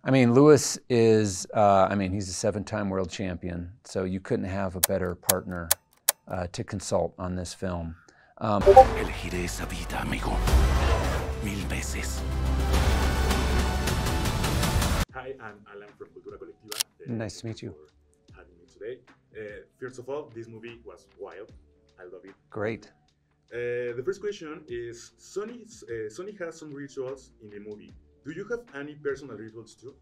I mean, Lewis is, he's a 7-time world champion, so you couldn't have a better partner to consult on this film. Elegiré esa vida, amigo, 1000 veces. Hi, I'm Alan from Cultura Colectiva. Nice to meet you. For having me today. First of all, this movie was wild. I love it. Great. The first question is, Sonny has some rituals in the movie. Do you have any personal rituals too?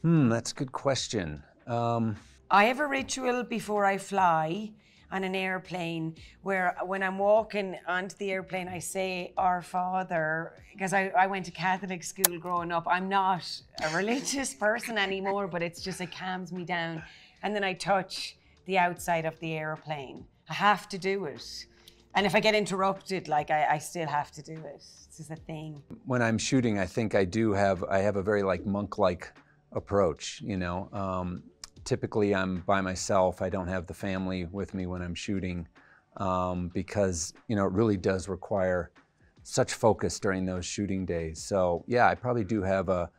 That's a good question. I have a ritual before I fly on an airplane where when I'm walking onto the airplane, I say, Our Father, because I went to Catholic school growing up. I'm not a religious person anymore, but it's just, it calms me down. And then I touch the outside of the airplane. I have to do it. And if I get interrupted, like I still have to do it. It's just a thing. When I'm shooting, I think I have a very like monk-like approach, you know. Typically I'm by myself. I don't have the family with me when I'm shooting because, you know, it really does require such focus during those shooting days. So yeah, I probably do have a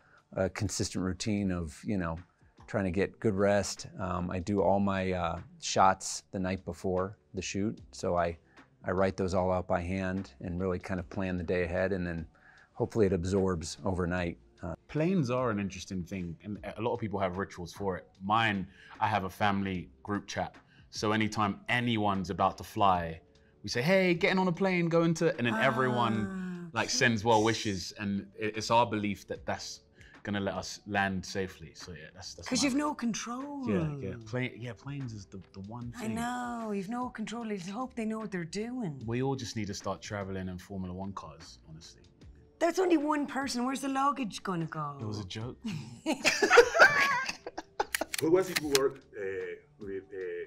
consistent routine of, you know, trying to get good rest. I do all my shots the night before the shoot. So I write those all out by hand and really kind of plan the day ahead, and then hopefully it absorbs overnight. Planes are an interesting thing, and a lot of people have rituals for it. Mine, I have a family group chat. So anytime anyone's about to fly, we say, hey, getting on a plane, going to, and then everyone like sends well wishes, and it's our belief that that's gonna let us land safely. So yeah, that's because you've no control. Yeah, planes is the one thing. I know, you've no control. I hope they know what they're doing. We all just need to start traveling in Formula 1 cars, honestly. There's only one person. Where's the luggage gonna go? It was a joke. How was it to work with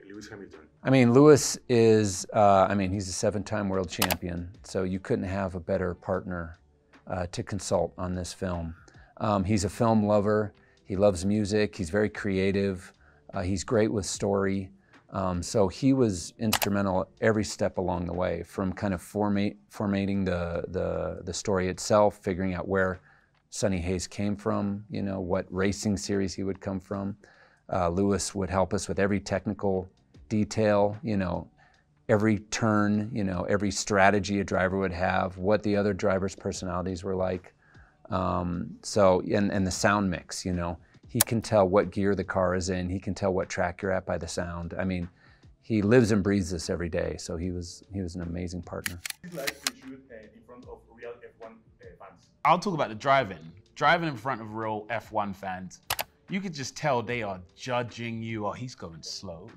Lewis Hamilton? I mean, Lewis is, he's a 7-time world champion, so you couldn't have a better partner to consult on this film. He's a film lover. He loves music. He's very creative. He's great with story. So he was instrumental every step along the way, from kind of formatting the story itself, figuring out where Sonny Hayes came from, you know, what racing series he would come from. Lewis would help us with every technical detail, you know, every turn, you know, every strategy a driver would have, what the other drivers' personalities were like. And the sound mix, you know. He can tell what gear the car is in. He can tell what track you're at by the sound. I mean, he lives and breathes this every day, so he was an amazing partner. It's like to shoot in front of real F1 fans. I'll talk about the driving. Driving in front of real F1 fans, you could just tell they are judging you. Oh, he's going slow.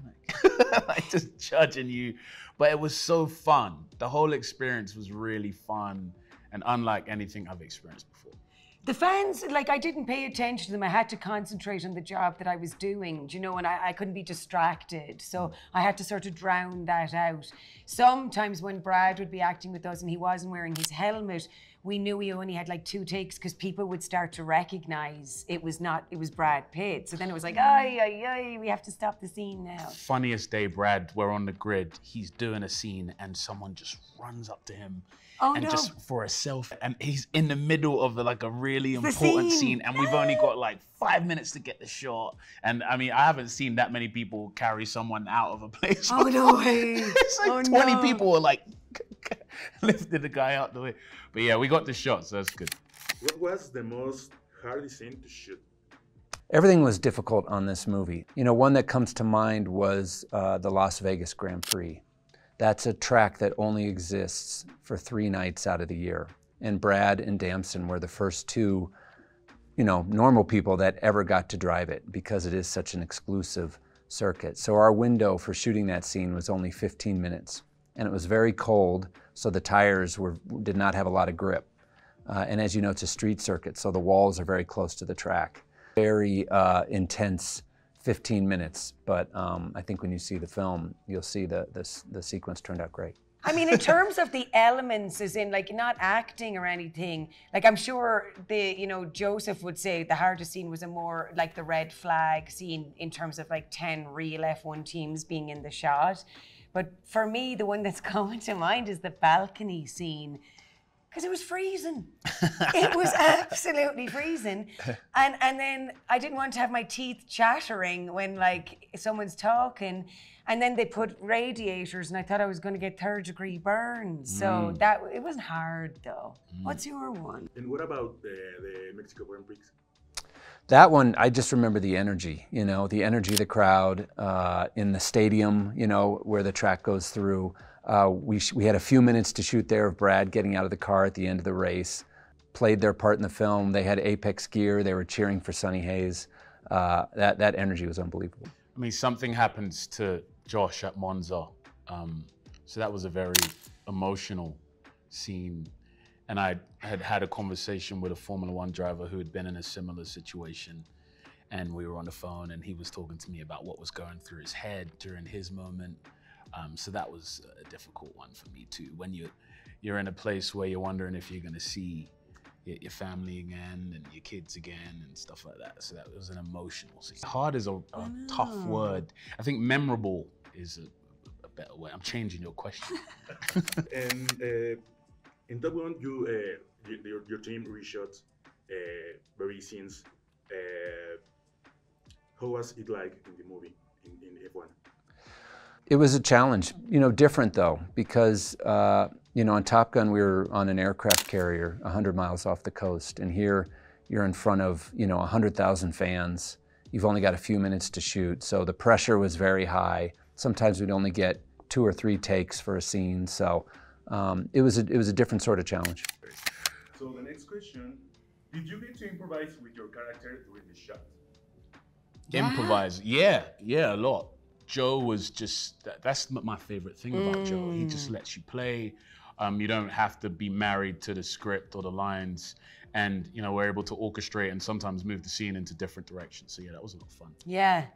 Like just judging you. But it was so fun. The whole experience was really fun and unlike anything I've experienced before. The fans, like, I didn't pay attention to them. I had to concentrate on the job that I was doing, you know, and I couldn't be distracted. So I had to sort of drown that out. Sometimes when Brad would be acting with us and he wasn't wearing his helmet, we knew he only had like 2 takes because people would start to recognize it was Brad Pitt. So then it was like, we have to stop the scene now. Funniest day, Brad, we're on the grid. He's doing a scene and someone just runs up to him. Oh, and no. just for a selfie, and he's in the middle of like a really important scene, and we've only got like 5 minutes to get the shot. And I mean, I haven't seen that many people carry someone out of a place. Oh no way! It's like 20 people were like lifted the guy out the way. But yeah, we got the shot, so that's good. What was the most hardest scene to shoot? Everything was difficult on this movie. You know, one that comes to mind was the Las Vegas Grand Prix. That's a track that only exists for 3 nights out of the year. And Brad and Damson were the first 2, you know, normal people that ever got to drive it because it is such an exclusive circuit. So our window for shooting that scene was only 15 minutes. And it was very cold, so the tires did not have a lot of grip. And as you know, it's a street circuit, so the walls are very close to the track. Very intense 15 minutes, but I think when you see the film, you'll see the sequence turned out great. I mean, in terms of the elements, as in like not acting or anything, like I'm sure Joseph would say the hardest scene was a more like the red flag scene in terms of like 10 real F1 teams being in the shot. But for me, the one that's coming to mind is the balcony scene. Because it was freezing. It was absolutely freezing. And then I didn't want to have my teeth chattering when like someone's talking. And then they put radiators and I thought I was going to get 3rd-degree burns. So it wasn't hard though. What's your one? And what about the Mexico Grand Prix? That one, I just remember the energy, you know, the energy of the crowd in the stadium, you know, where the track goes through. We had a few minutes to shoot there of Brad getting out of the car at the end of the race, played their part in the film. They had Apex gear. They were cheering for Sonny Hayes. That energy was unbelievable. I mean, something happens to Josh at Monza. So that was a very emotional scene. And I had a conversation with a Formula One driver who had been in a similar situation. And we were on the phone and he was talking to me about what was going through his head during his moment. So that was a difficult one for me too. When you're in a place where you're wondering if you're gonna see your family again and your kids again and stuff like that. So that was an emotional scene. Hard is a tough word. I think memorable is a better way. I'm changing your question. And in Top Gun, your team reshot very scenes. How was it like in the movie, in F1? It was a challenge, you know, different though, because, you know, on Top Gun, we were on an aircraft carrier 100 miles off the coast. And here you're in front of, you know, 100,000 fans. You've only got a few minutes to shoot. So the pressure was very high. Sometimes we'd only get 2 or 3 takes for a scene. So it was a different sort of challenge. So the next question, did you get to improvise with your character during the shot? Improvise, yeah, a lot. Joe was just, that's my favorite thing about Joe. He just lets you play. You don't have to be married to the script or the lines. And, you know, we're able to orchestrate and sometimes move the scene into different directions. So yeah, that was a lot of fun. Yeah.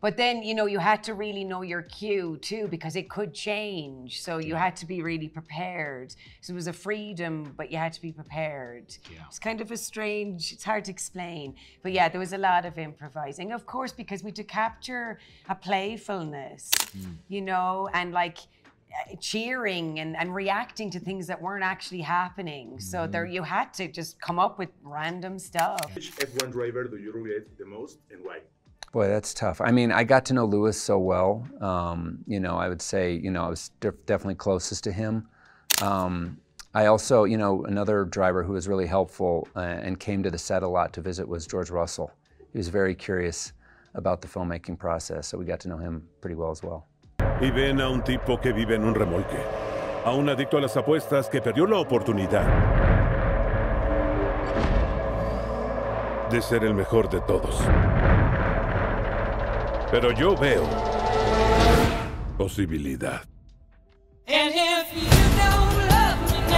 But then, you know, you had to really know your cue too, because it could change. So you had to be really prepared. So it was a freedom, but you had to be prepared. Yeah. It's kind of a strange, it's hard to explain. But yeah, there was a lot of improvising. Of course, because we had to capture a playfulness, you know, and like cheering and reacting to things that weren't actually happening. So there, you had to just come up with random stuff. Which F1 driver do you relate the most and why? Boy, that's tough. I mean, I got to know Lewis so well. You know, I would say, you know, I was definitely closest to him. I also, you know, another driver who was really helpful and came to the set a lot to visit was George Russell. He was very curious about the filmmaking process, so we got to know him pretty well as well. Y ven a un tipo que vive en un remolque, a un adicto a las apuestas que perdió la oportunidad de ser el mejor de todos. Pero yo veo posibilidad. And if